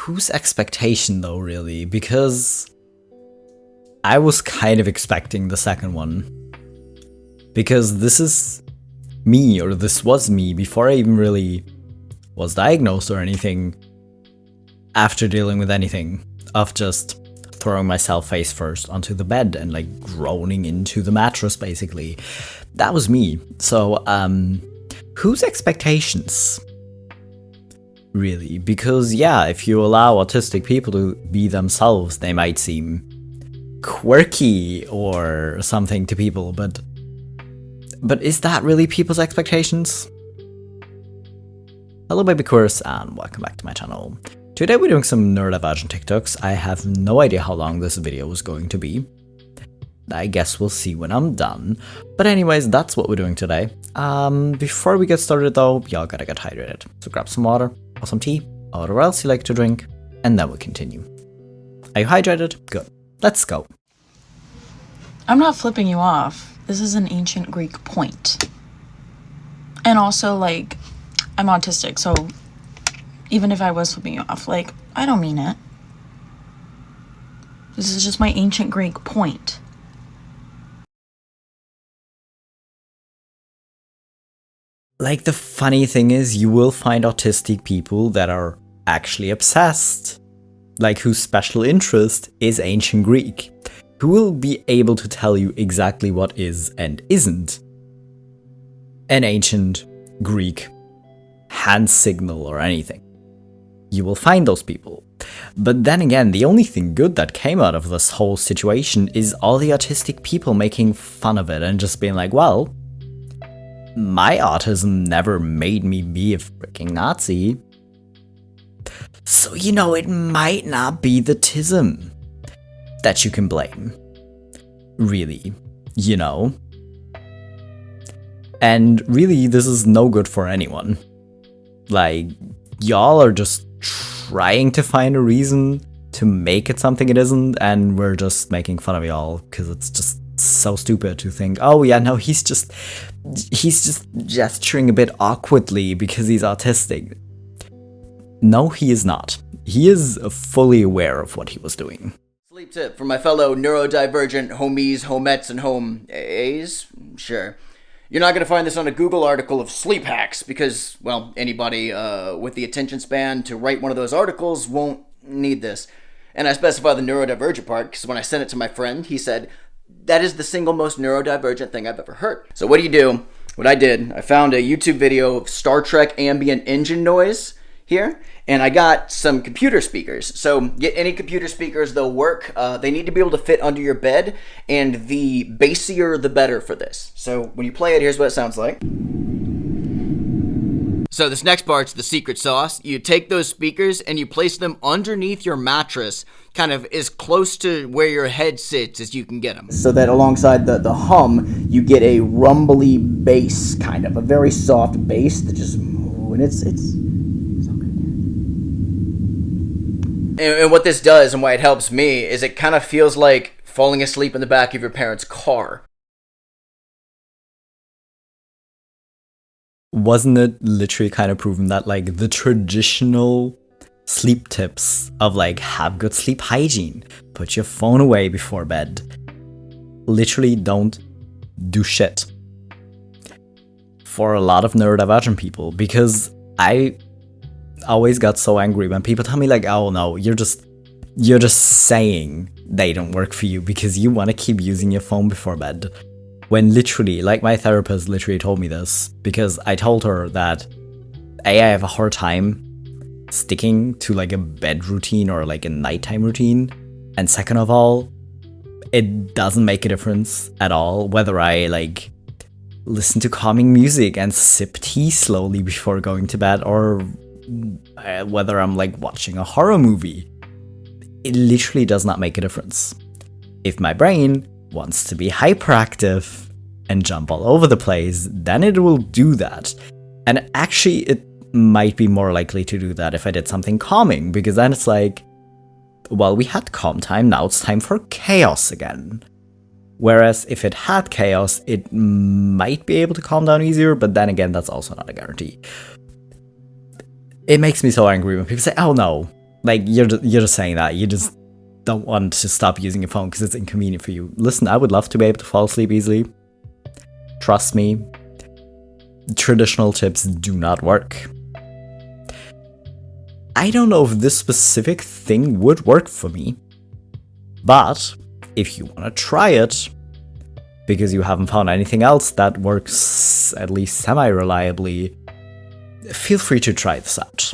whose expectation though, really? Because I was kind of expecting the second one. Because this is me, or this was me, before I even really was diagnosed or anything, after dealing with anything, of just throwing myself face first onto the bed and like groaning into the mattress, basically. That was me. So, whose expectations? Really? Because yeah, if you allow autistic people to be themselves, they might seem quirky or something to people, but is that really people's expectations? Hello baby queers, and welcome back to my channel. Today we're doing some neurodivergent TikToks. I have no idea how long this video is going to be. I guess we'll see when I'm done. But anyways, that's what we're doing today. Before we get started though, y'all gotta get hydrated. So grab some water, or some tea, or whatever else you like to drink, and then we'll continue. Are you hydrated? Good. Let's go. I'm not flipping you off. This is an ancient Greek point. And also, like, I'm autistic, so even if I was flipping you off, like, I don't mean it. This is just my ancient Greek point. Like, the funny thing is, you will find autistic people that are actually obsessed. Like, whose special interest is ancient Greek. Who will be able to tell you exactly what is and isn't an ancient Greek hand signal or anything. You will find those people. But then again, the only thing good that came out of this whole situation is all the autistic people making fun of it and just being like, well, my autism never made me be a freaking Nazi. So, you know, it might not be the tism that you can blame. Really, you know? And really, this is no good for anyone. Like, y'all are just trying to find a reason to make it something it isn't, and we're just making fun of y'all, because it's just so stupid to think, oh yeah, no, he's just gesturing a bit awkwardly because he's autistic. No, he is not. He is fully aware of what he was doing. Sleep tip for my fellow neurodivergent homies, homettes, and home-a's? Sure. You're not going to find this on a Google article of sleep hacks because, well, anybody with the attention span to write one of those articles won't need this. And I specify the neurodivergent part because when I sent it to my friend, he said, that is the single most neurodivergent thing I've ever heard. So what do you do? What I did, I found a YouTube video of Star Trek ambient engine noise here, and I got some computer speakers. So get any computer speakers, they'll work. They need to be able to fit under your bed, and the bassier the better for this. So when you play it, here's what it sounds like. So this next part's the secret sauce. You take those speakers and you place them underneath your mattress, kind of as close to where your head sits as you can get them. So that alongside the hum, you get a rumbly bass, kind of a very soft bass that just, and it's And what this does and why it helps me is it kind of feels like falling asleep in the back of your parents' car. Wasn't it literally kind of proven that like the traditional sleep tips of like have good sleep hygiene, put your phone away before bed, literally don't do shit for a lot of neurodivergent people? Because I always got so angry when people tell me like, oh no, you're just saying they don't work for you because you want to keep using your phone before bed. When literally, like my therapist literally told me this, because I told her that A, I have a hard time sticking to like a bed routine or like a nighttime routine, and second of all, it doesn't make a difference at all whether I like listen to calming music and sip tea slowly before going to bed, or whether I'm like watching a horror movie. It literally does not make a difference. If my brain wants to be hyperactive and jump all over the place, then it will do that. And actually, it might be more likely to do that if I did something calming, because then it's like, well, we had calm time, now it's time for chaos again. Whereas if it had chaos, it might be able to calm down easier, but then again, that's also not a guarantee. It makes me so angry when people say, oh no, Like, you're just saying that. You just don't want to stop using your phone because it's inconvenient for you. Listen, I would love to be able to fall asleep easily. Trust me, traditional tips do not work. I don't know if this specific thing would work for me, but if you want to try it, because you haven't found anything else that works at least semi-reliably, feel free to try this out.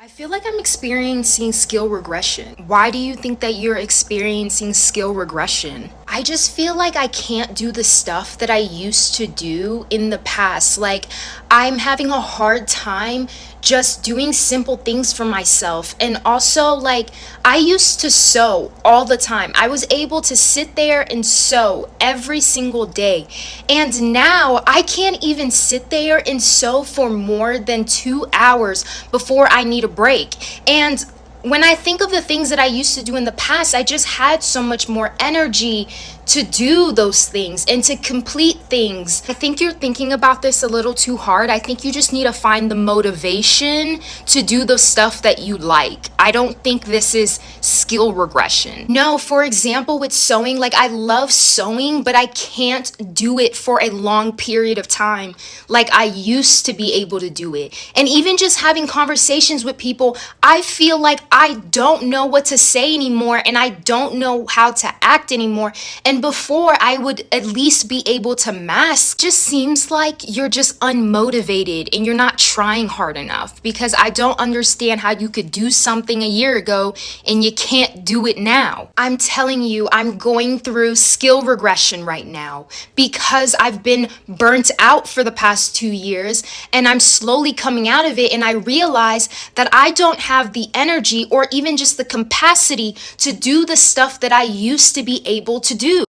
I feel like I'm experiencing skill regression. Why do you think that you're experiencing skill regression? I just feel like I can't do the stuff that I used to do in the past. Like, I'm having a hard time just doing simple things for myself. And also, like, I used to sew all the time. I was able to sit there and sew every single day. And now I can't even sit there and sew for more than 2 hours before I need a break. And when I think of the things that I used to do in the past, I just had so much more energy to do those things and to complete things. I think you're thinking about this a little too hard. I think you just need to find the motivation to do the stuff that you like. I don't think this is skill regression. No, for example, with sewing, like, I love sewing, but I can't do it for a long period of time like I used to be able to do it. And even just having conversations with people, I feel like I don't know what to say anymore and I don't know how to act anymore. And before, I would at least be able to mask. Just seems like you're just unmotivated and you're not trying hard enough, because I don't understand how you could do something a year ago and you can't do it now. I'm telling you, I'm going through skill regression right now because I've been burnt out for the past 2 years and I'm slowly coming out of it, and I realize that I don't have the energy or even just the capacity to do the stuff that I used to be able to do.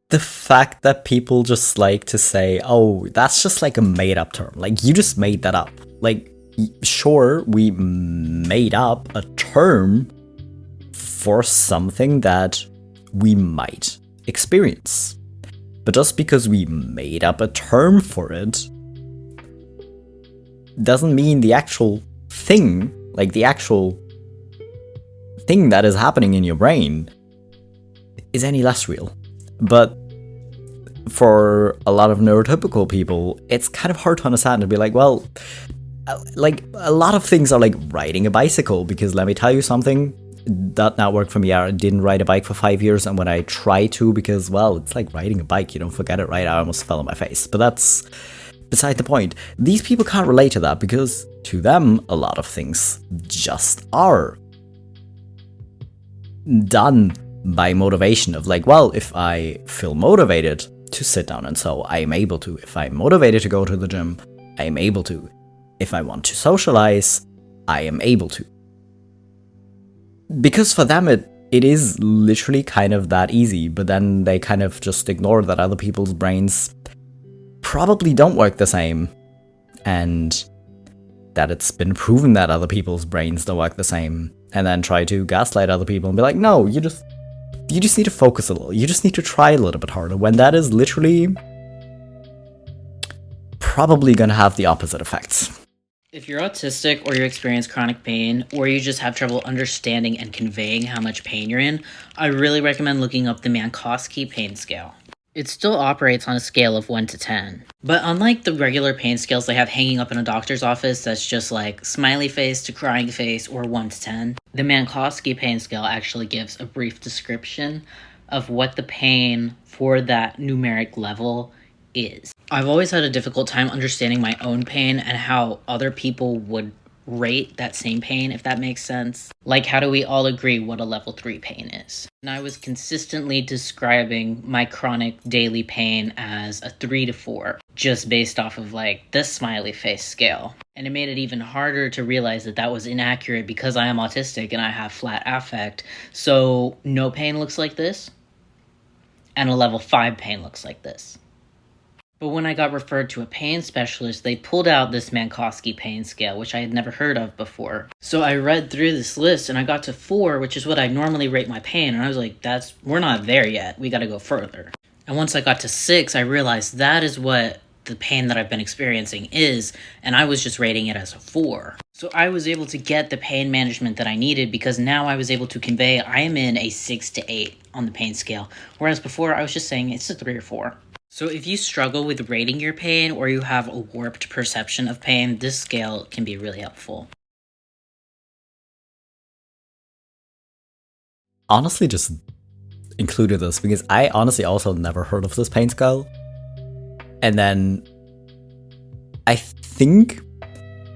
The fact that people just like to say, oh, that's just like a made-up term. Like, you just made that up. Like, sure, we made up a term for something that we might experience. But just because we made up a term for it doesn't mean the actual thing, like the actual thing that is happening in your brain, is any less real. But for a lot of neurotypical people, it's kind of hard to understand and be like, well, like, a lot of things are like riding a bicycle, because let me tell you something, that not work for me. I didn't ride a bike for 5 years, and when I try to, because, well, it's like riding a bike, you don't forget it, right? I almost fell on my face. But that's beside the point. These people can't relate to that because to them, a lot of things just are done by motivation of like, well, if I feel motivated to sit down and sew, I am able to. If I'm motivated to go to the gym, I am able to. If I want to socialize, I am able to. Because for them, it is literally kind of that easy, but then they kind of just ignore that other people's brains probably don't work the same, and that it's been proven that other people's brains don't work the same, and then try to gaslight other people and be like, no, you just need to focus a little, you just need to try a little bit harder, when that is literally probably gonna have the opposite effects. If you're autistic, or you experience chronic pain, or you just have trouble understanding and conveying how much pain you're in, I really recommend looking up the Mankoski pain scale. It still operates on a scale of 1 to 10. But unlike the regular pain scales they have hanging up in a doctor's office that's just like smiley face to crying face or 1 to 10, the Mankoski pain scale actually gives a brief description of what the pain for that numeric level is. I've always had a difficult time understanding my own pain and how other people would rate that same pain, if that makes sense. Like, how do we all agree what a level 3 pain is? And I was consistently describing my chronic daily pain as a 3 to 4, just based off of like the smiley face scale. And it made it even harder to realize that that was inaccurate because I am autistic and I have flat affect. So no pain looks like this, and a level 5 pain looks like this. But when I got referred to a pain specialist, they pulled out this Mankoski pain scale, which I had never heard of before. So I read through this list and I got to 4, which is what I normally rate my pain. And I was like, we're not there yet. We got to go further. And once I got to 6, I realized that is what the pain that I've been experiencing is, and I was just rating it as a 4. So I was able to get the pain management that I needed because now I was able to convey I am in a 6 to 8 on the pain scale, whereas before I was just saying it's a 3 or 4. So if you struggle with rating your pain or you have a warped perception of pain, this scale can be really helpful. Honestly, just included this because I honestly also never heard of this pain scale. And then I think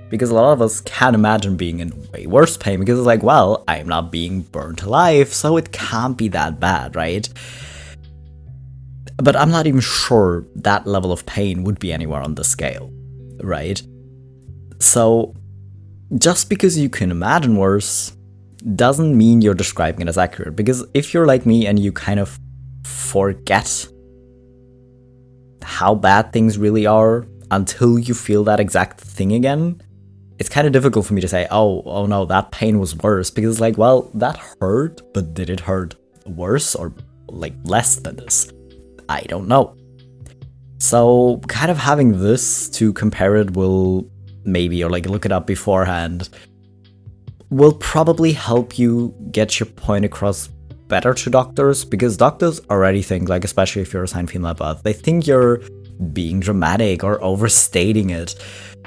because a lot of us can't imagine being in way worse pain because it's like, well, I'm not being burnt alive, so it can't be that bad, right? But I'm not even sure that level of pain would be anywhere on the scale, right? So just because you can imagine worse doesn't mean you're describing it as accurate, because if you're like me and you kind of forget how bad things really are until you feel that exact thing again, it's kind of difficult for me to say, oh no, that pain was worse, because it's like, well, that hurt, but did it hurt worse or like less than this? I don't know. So kind of having this to compare it will maybe, or like look it up beforehand, will probably help you get your point across better to doctors, because doctors already think, like, especially if you're a sign female empath, they think you're being dramatic or overstating it.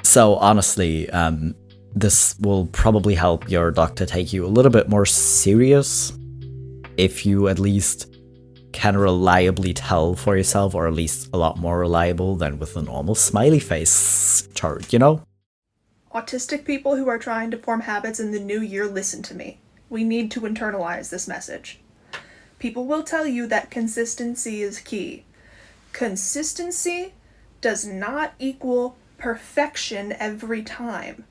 So honestly, this will probably help your doctor take you a little bit more serious if you at least can reliably tell for yourself, or at least a lot more reliable than with a normal smiley face chart, you know? Autistic people who are trying to form habits in the new year, listen to me. We need to internalize this message. People will tell you that consistency is key. Consistency does not equal perfection every time.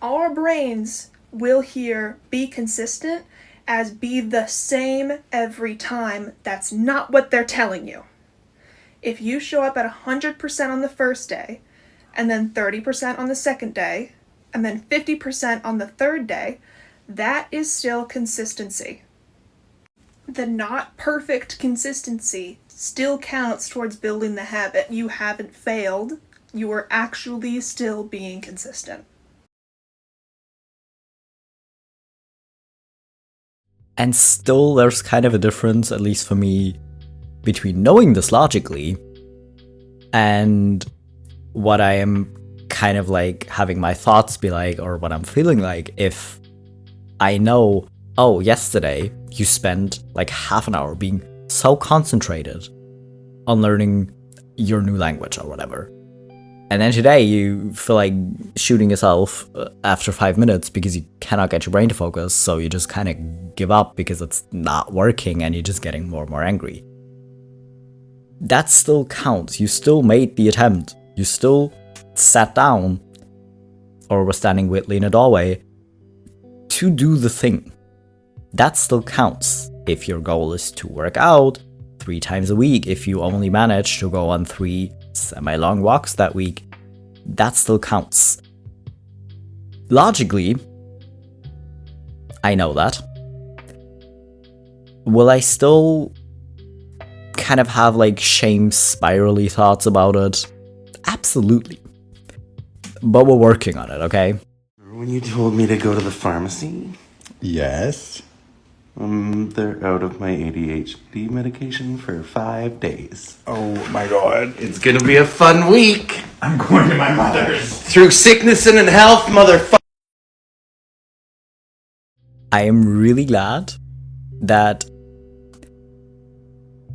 Our brains will hear be consistent as be the same every time. That's not what they're telling you. If you show up at 100% on the first day, and then 30% on the second day, and then 50% on the third day, that is still consistency. The not perfect consistency still counts towards building the habit. You haven't failed. You are actually still being consistent. And still, there's kind of a difference, at least for me, between knowing this logically and what I am kind of like having my thoughts be like, or what I'm feeling like, if I know, oh, yesterday you spent like half an hour being so concentrated on learning your new language or whatever. And then today you feel like shooting yourself after 5 minutes because you cannot get your brain to focus, so you just kind of give up because it's not working and you're just getting more and more angry. That still counts. You still made the attempt. You still sat down or were standing widely in a doorway to do the thing. That still counts. If your goal is to work out 3 times a week, if you only manage to go on 3 semi-long walks that week, that still counts. Logically, I know that. Will I still kind of have like shame spirally thoughts about it? Absolutely. But we're working on it, okay? When you told me to go to the pharmacy, Yes. they're out of my ADHD medication for 5 days. Oh my god. It's gonna be a fun week. I'm going to my mother's. Through sickness and in health, motherfucker. I am really glad that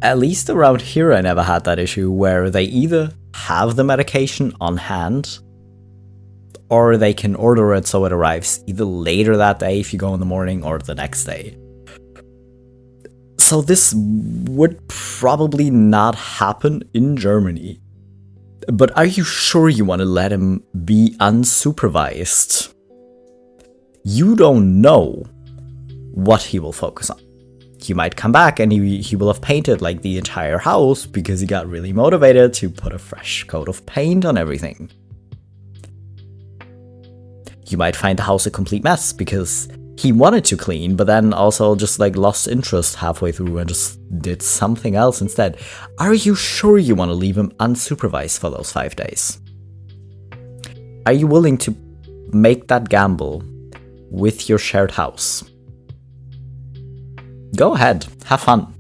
at least around here I never had that issue where they either have the medication on hand or they can order it so it arrives either later that day if you go in the morning or the next day. So this would probably not happen in Germany. But are you sure you want to let him be unsupervised? You don't know what he will focus on. He might come back and he will have painted like the entire house because he got really motivated to put a fresh coat of paint on everything. You might find the house a complete mess because he wanted to clean, but then also just like lost interest halfway through and just did something else instead. Are you sure you want to leave him unsupervised for those 5 days? Are you willing to make that gamble with your shared house? Go ahead, have fun.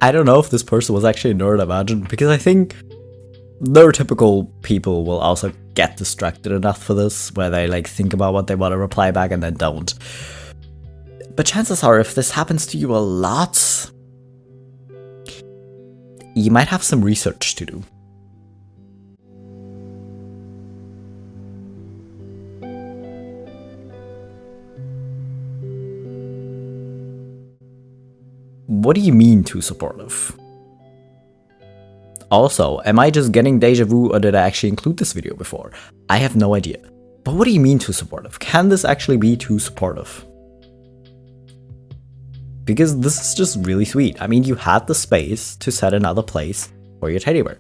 I don't know if this person was actually neurodivergent, because I think neurotypical people will also get distracted enough for this, where they like think about what they want to reply back and then don't. But chances are, if this happens to you a lot, you might have some research to do. What do you mean too supportive? Also, am I just getting deja vu, or did I actually include this video before? I have no idea. But what do you mean too supportive? Can this actually be too supportive? Because this is just really sweet. I mean, you had the space to set another place for your teddy bear.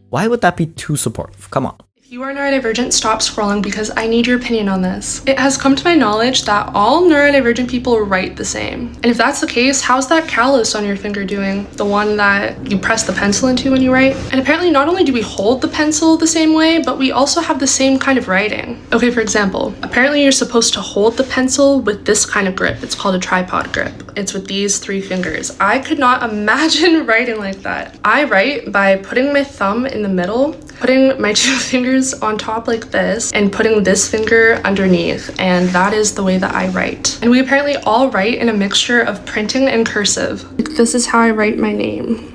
Why would that be too supportive? Come on. If you are neurodivergent, stop scrolling because I need your opinion on this. It has come to my knowledge that all neurodivergent people write the same. And if that's the case, how's that callus on your finger doing? The one that you press the pencil into when you write? And apparently not only do we hold the pencil the same way, but we also have the same kind of writing. Okay, for example, apparently you're supposed to hold the pencil with this kind of grip. It's called a tripod grip. It's with these 3 fingers. I could not imagine writing like that. I write by putting my thumb in the middle, putting my 2 fingers on top like this, and putting this finger underneath, and that is the way that I write. And we apparently all write in a mixture of printing and cursive. This is how I write my name.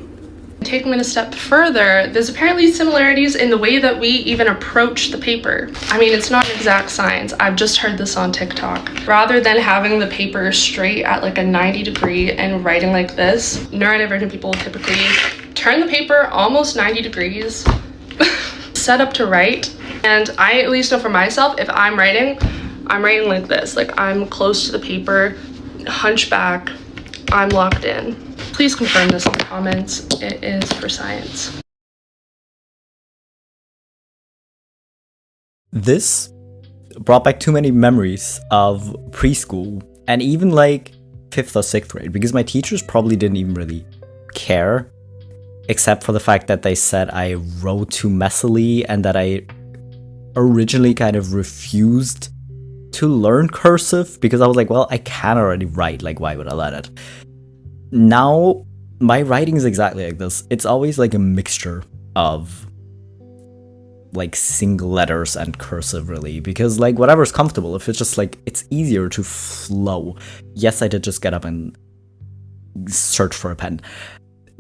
Taking it a step further, there's apparently similarities in the way that we even approach the paper. I mean, it's not an exact science. I've just heard this on TikTok. Rather than having the paper straight at like a 90-degree and writing like this, neurodivergent people typically turn the paper almost 90 degrees, set up to write. And I at least know for myself, if I'm writing like this. Like I'm close to the paper, hunchback, I'm locked in. Please confirm this in the comments. It is for science. This brought back too many memories of preschool and even like 5th or 6th grade, because my teachers probably didn't even really care, except for the fact that they said I wrote too messily and that I originally kind of refused to learn cursive because I was like, well, I can already write, like why would I let it? Now my writing is exactly like this. It's always like a mixture of like single letters and cursive, really, because like whatever's comfortable. If it's just like it's easier to flow. Yes, I did just get up and search for a pen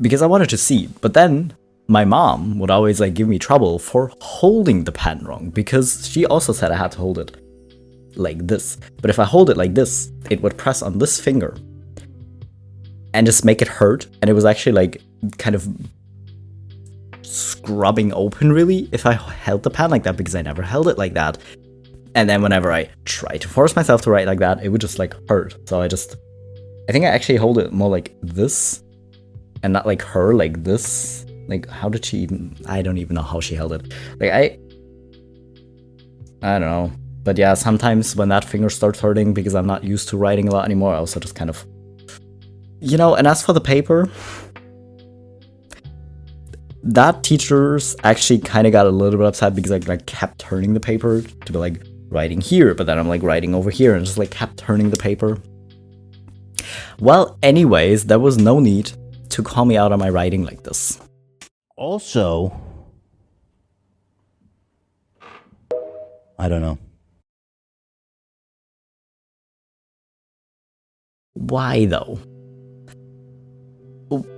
because I wanted to see, but then my mom would always like give me trouble for holding the pen wrong, because she also said I had to hold it like this. But if I hold it like this, it would press on this finger and just make it hurt. And it was actually like kind of scrubbing open, really, if I held the pen like that, because I never held it like that. And then whenever I try to force myself to write like that, it would just like hurt. So I think I actually hold it more like this and not like her, like this. Like, how did she even, I don't even know how she held it. Like, I don't know. But yeah, sometimes when that finger starts hurting because I'm not used to writing a lot anymore, I also just kind of, you know. And as for the paper, that teachers actually kind of got a little bit upset because I like kept turning the paper to be like writing here, but then I'm like writing over here and just like kept turning the paper. Well, anyways, there was no need to call me out on my writing like this. Also, I don't know. Why though?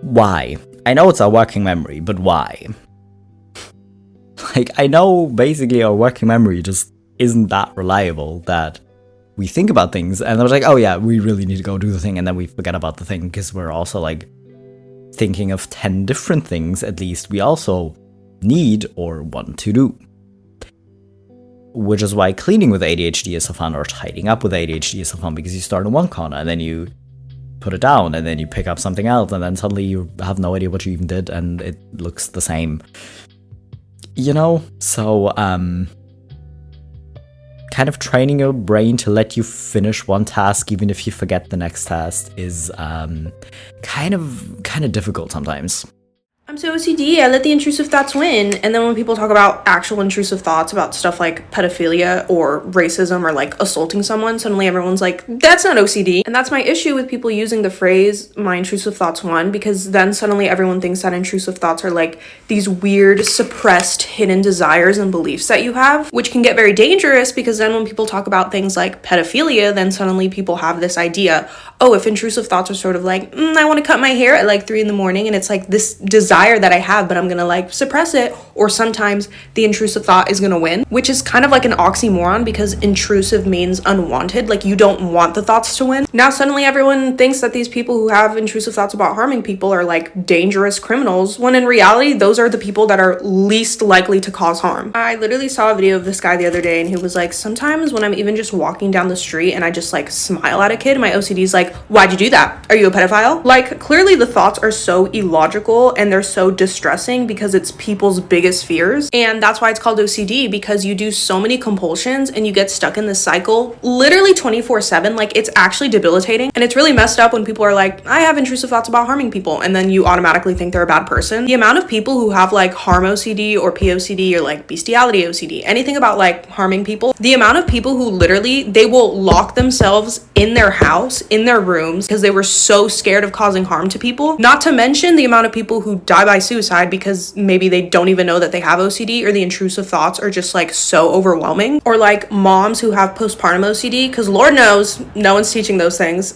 Why? I know it's our working memory, but why? Like, I know basically our working memory just isn't that reliable that we think about things and I was like, oh yeah, we really need to go do the thing, and then we forget about the thing because we're also like thinking of 10 different things at least we also need or want to do. Which is why cleaning with ADHD is so fun, or tidying up with ADHD is so fun, because you start in one corner and then you put it down, and then you pick up something else, and then suddenly you have no idea what you even did, and it looks the same. You know? So, kind of training your brain to let you finish one task even if you forget the next task is kind of difficult sometimes. I'm so OCD, I let the intrusive thoughts win. And then when people talk about actual intrusive thoughts about stuff like pedophilia or racism or like assaulting someone, suddenly everyone's like, that's not OCD. And that's my issue with people using the phrase, my intrusive thoughts won, because then suddenly everyone thinks that intrusive thoughts are like these weird, suppressed, hidden desires and beliefs that you have, which can get very dangerous because then when people talk about things like pedophilia, then suddenly people have this idea, oh, if intrusive thoughts are sort of like, I want to cut my hair at like 3 a.m, and it's like this desire that I have, but I'm gonna like suppress it, or sometimes the intrusive thought is gonna win, which is kind of like an oxymoron because intrusive means unwanted, like you don't want the thoughts to win. Now suddenly everyone thinks that these people who have intrusive thoughts about harming people are like dangerous criminals, when in reality those are the people that are least likely to cause harm. I literally saw a video of this guy the other day and he was like, sometimes when I'm even just walking down the street and I just like smile at a kid, my OCD's like, why'd you do that? Are you a pedophile? Like clearly the thoughts are so illogical and they're so distressing because it's people's biggest fears, and that's why it's called OCD, because you do so many compulsions and you get stuck in this cycle literally 24/7. Like it's actually debilitating, and it's really messed up when people are like, I have intrusive thoughts about harming people, and then you automatically think they're a bad person. The amount of people who have like harm OCD or POCD or like bestiality OCD, anything about like harming people, the amount of people who literally they will lock themselves in their house, in their rooms, because they were so scared of causing harm to people. Not to mention the amount of people who die by suicide because maybe they don't even know that they have OCD, or the intrusive thoughts are just like so overwhelming. Or like moms who have postpartum OCD, because Lord knows no one's teaching those things,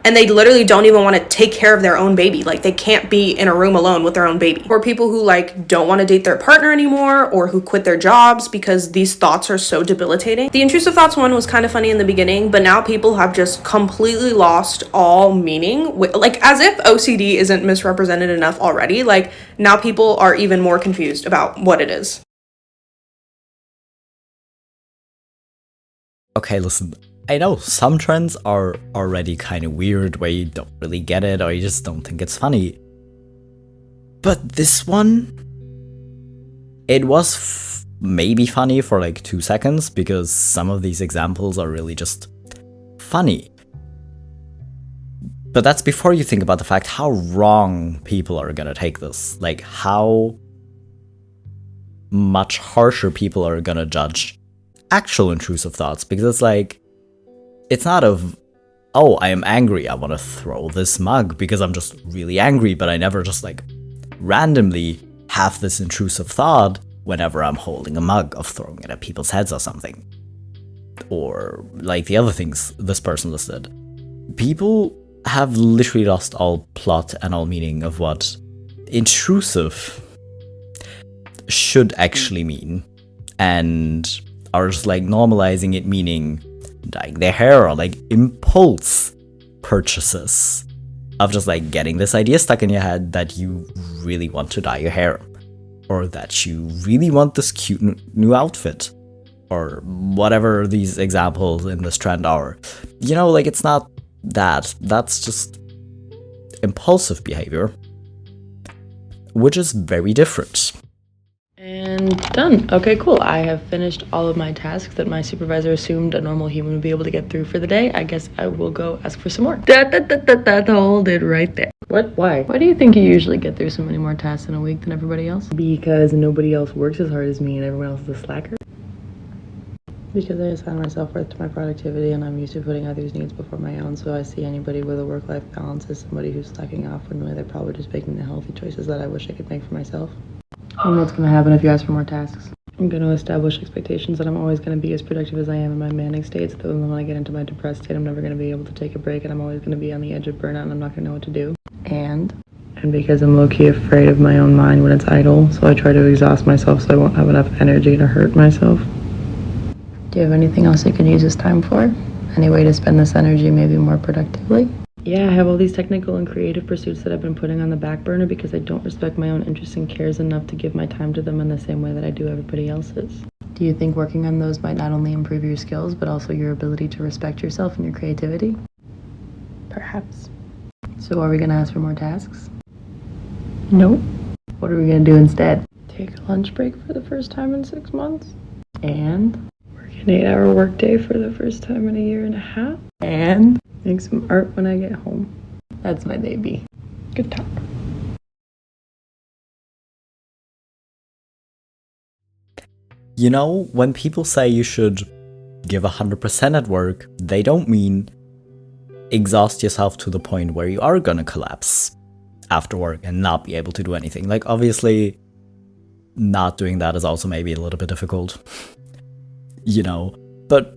and they literally don't even want to take care of their own baby. Like they can't be in a room alone with their own baby. Or people who like don't want to date their partner anymore, or who quit their jobs because these thoughts are so debilitating. The intrusive thoughts one was kind of funny in the beginning, but now people have just completely lost all meaning. Like as if OCD isn't misrepresented enough already. Like now people are even more confused about what it is. Okay, listen. I know some trends are already kind of weird where you don't really get it or you just don't think it's funny. But this one, it was maybe funny for like 2 seconds because some of these examples are really just funny. But that's before you think about the fact how wrong people are gonna take this. Like how much harsher people are gonna judge actual intrusive thoughts, because it's like, it's not of, oh, I am angry, I want to throw this mug because I'm just really angry, but I never just like randomly have this intrusive thought whenever I'm holding a mug of throwing it at people's heads or something. Or like the other things this person listed. People have literally lost all plot and all meaning of what intrusive should actually mean, and are just like normalizing it meaning dyeing their hair, or like impulse purchases of just like getting this idea stuck in your head that you really want to dye your hair, or that you really want this cute new outfit, or whatever these examples in this trend are. You know, like it's not that. That's just impulsive behavior, which is very different. And done. Okay, cool. I have finished all of my tasks that my supervisor assumed a normal human would be able to get through for the day. I guess I will go ask for some more. Hold it right there. What? Why? Why do you think you usually get through so many more tasks in a week than everybody else? Because nobody else works as hard as me and everyone else is a slacker. Because I assign my self-worth to my productivity and I'm used to putting others' needs before my own, so I see anybody with a work-life balance as somebody who's slacking off when really they're probably just making the healthy choices that I wish I could make for myself. And what's going to happen if you ask for more tasks? I'm going to establish expectations that I'm always going to be as productive as I am in my manic states, so then when I get into my depressed state, I'm never going to be able to take a break, and I'm always going to be on the edge of burnout, and I'm not going to know what to do. And because I'm low-key afraid of my own mind when it's idle, so I try to exhaust myself so I won't have enough energy to hurt myself. Do you have anything else you can use this time for? Any way to spend this energy maybe more productively? Yeah, I have all these technical and creative pursuits that I've been putting on the back burner because I don't respect my own interests and cares enough to give my time to them in the same way that I do everybody else's. Do you think working on those might not only improve your skills, but also your ability to respect yourself and your creativity? Perhaps. So are we gonna ask for more tasks? Nope. What are we gonna do instead? Take a lunch break for the first time in 6 months? And work an 8-hour workday for the first time in a year and a half? And make some art when I get home. That's my baby. Good talk. You know, when people say you should give 100% at work, they don't mean exhaust yourself to the point where you are gonna collapse after work and not be able to do anything. Like, obviously, not doing that is also maybe a little bit difficult, you know, but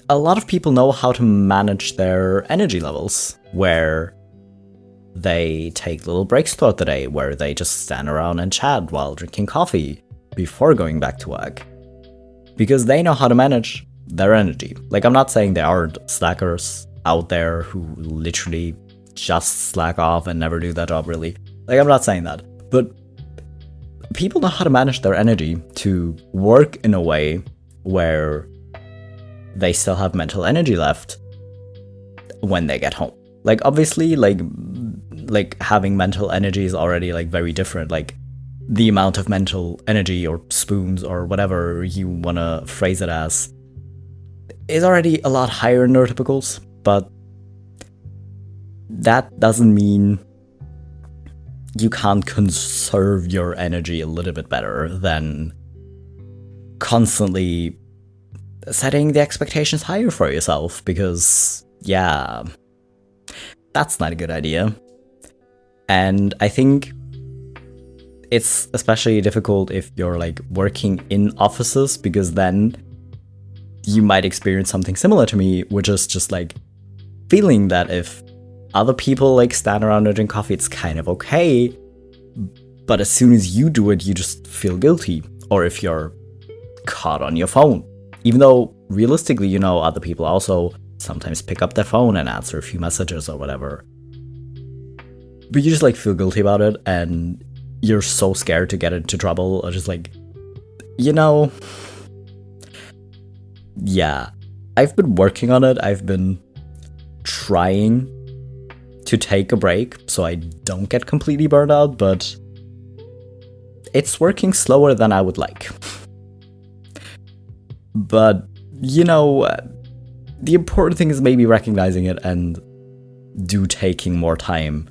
a lot of people know how to manage their energy levels, where they take little breaks throughout the day, where they just stand around and chat while drinking coffee before going back to work, because they know how to manage their energy. Like, I'm not saying there aren't slackers out there who literally just slack off and never do their job, really. Like, I'm not saying that, but people know how to manage their energy to work in a way where they still have mental energy left when they get home. Like, obviously, like having mental energy is already like very different. Like, the amount of mental energy or spoons or whatever you want to phrase it as is already a lot higher in neurotypicals, but that doesn't mean you can't conserve your energy a little bit better than constantly setting the expectations higher for yourself, because, yeah, that's not a good idea. And I think it's especially difficult if you're like working in offices, because then you might experience something similar to me, which is just like feeling that if other people like stand around and drink coffee, it's kind of okay, but as soon as you do it, you just feel guilty. Or if you're caught on your phone, even though realistically, you know, other people also sometimes pick up their phone and answer a few messages or whatever, but you just like feel guilty about it, and you're so scared to get into trouble, or just like, you know, yeah, I've been working on it. I've been trying to take a break so I don't get completely burned out, but it's working slower than I would like. But, you know, the important thing is maybe recognizing it and taking more time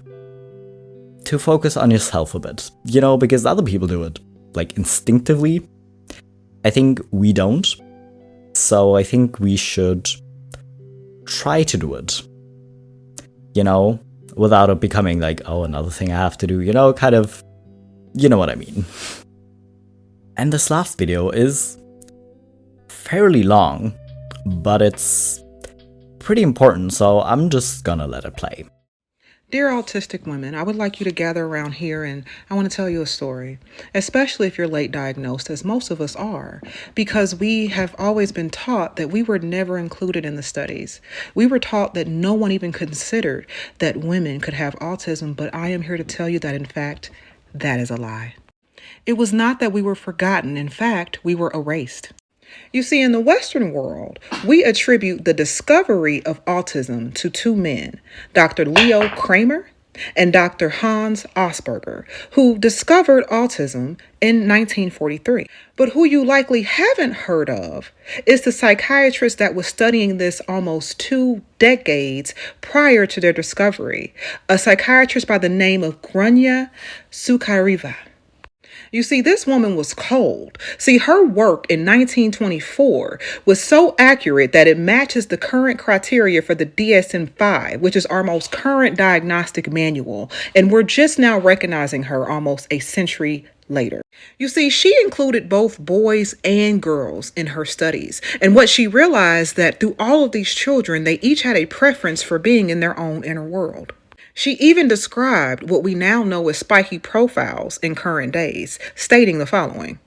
to focus on yourself a bit, you know, because other people do it, like, instinctively. I think we don't. So I think we should try to do it, you know, without it becoming like, oh, another thing I have to do, you know, kind of, you know what I mean. And this last video is fairly long, but it's pretty important, so I'm just gonna let it play. Dear autistic women, I would like you to gather around here, and I want to tell you a story, especially if you're late diagnosed, as most of us are, because we have always been taught that we were never included in the studies. We were taught that no one even considered that women could have autism, but I am here to tell you that, in fact, that is a lie. It was not that we were forgotten. In fact, we were erased. You see, in the Western world, we attribute the discovery of autism to two men, Dr. Leo Kramer and Dr. Hans Asperger, who discovered autism in 1943. But who you likely haven't heard of is the psychiatrist that was studying this almost 2 decades prior to their discovery, a psychiatrist by the name of Grunya Sukaireva. You see, this woman was cold. See, her work in 1924 was so accurate that it matches the current criteria for the DSM-5, which is our most current diagnostic manual, and we're just now recognizing her almost a century later. You see, she included both boys and girls in her studies, and what she realized that through all of these children, they each had a preference for being in their own inner world. She even described what we now know as spiky profiles in current days, stating the following.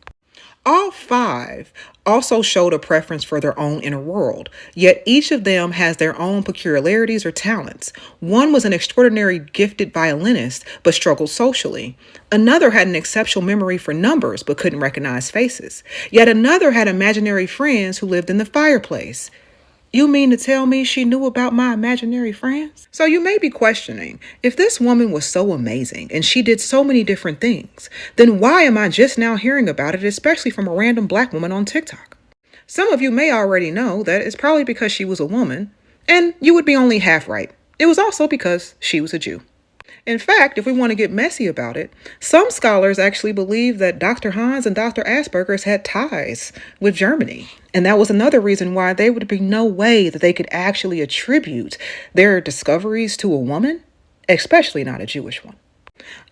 All 5 also showed a preference for their own inner world, yet each of them has their own peculiarities or talents. One was an extraordinary gifted violinist, but struggled socially. Another had an exceptional memory for numbers, but couldn't recognize faces. Yet another had imaginary friends who lived in the fireplace. You mean to tell me she knew about my imaginary friends? So you may be questioning, if this woman was so amazing and she did so many different things, then why am I just now hearing about it, especially from a random black woman on TikTok? Some of you may already know that it's probably because she was a woman, and you would be only half right. It was also because she was a Jew. In fact, if we want to get messy about it, some scholars actually believe that Dr. Hans and Dr. Asperger's had ties with Germany. And that was another reason why there would be no way that they could actually attribute their discoveries to a woman, especially not a Jewish one.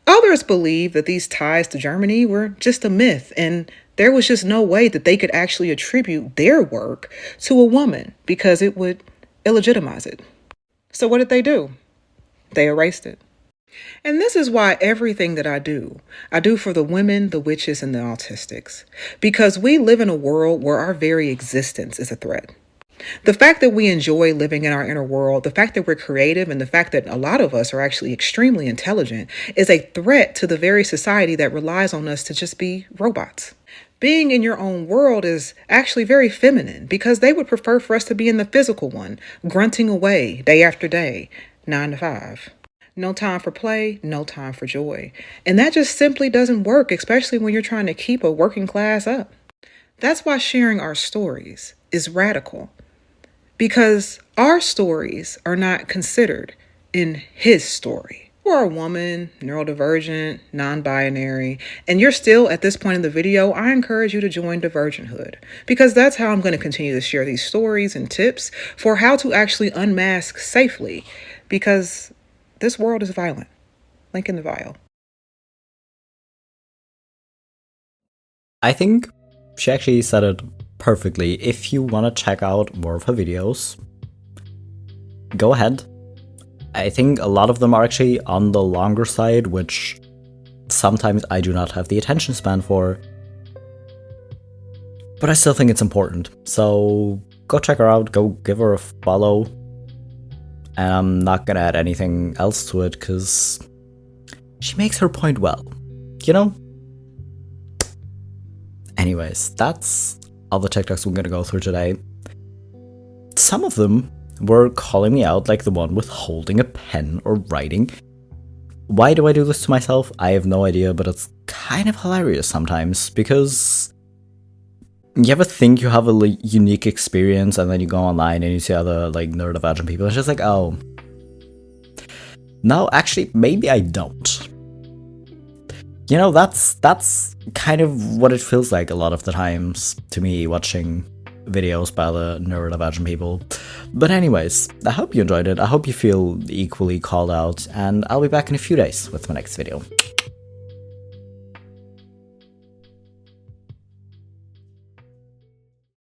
Others believe that these ties to Germany were just a myth, and there was just no way that they could actually attribute their work to a woman because it would illegitimize it. So what did they do? They erased it. And this is why everything that I do for the women, the witches, and the autistics. Because we live in a world where our very existence is a threat. The fact that we enjoy living in our inner world, the fact that we're creative, and the fact that a lot of us are actually extremely intelligent is a threat to the very society that relies on us to just be robots. Being in your own world is actually very feminine because they would prefer for us to be in the physical one, grunting away day after day, 9 to 5. No time for play, no time for joy. And that just simply doesn't work, especially when you're trying to keep a working class up. That's why sharing our stories is radical. Because our stories are not considered in his story. You are a woman, neurodivergent, non-binary, and you're still at this point in the video, I encourage you to join Divergenthood. Because that's how I'm going to continue to share these stories and tips for how to actually unmask safely. Because this world is violent. Link in the bio. I think she actually said it perfectly. If you want to check out more of her videos, go ahead. I think a lot of them are actually on the longer side, which sometimes I do not have the attention span for. But I still think it's important. So go check her out, go give her a follow. And I'm not gonna add anything else to it because she makes her point well, you know? Anyways, that's all the TikToks we're gonna go through today. Some of them were calling me out, like the one with holding a pen or writing. Why do I do this to myself? I have no idea, but it's kind of hilarious sometimes because you ever think you have a unique experience and then you go online and you see other like neurodivergent people, it's just like, oh, no, actually maybe I don't. You know, that's kind of what it feels like a lot of the times to me watching videos by the neurodivergent people. But anyways, I hope you enjoyed it. I hope you feel equally called out, and I'll be back in a few days with my next video.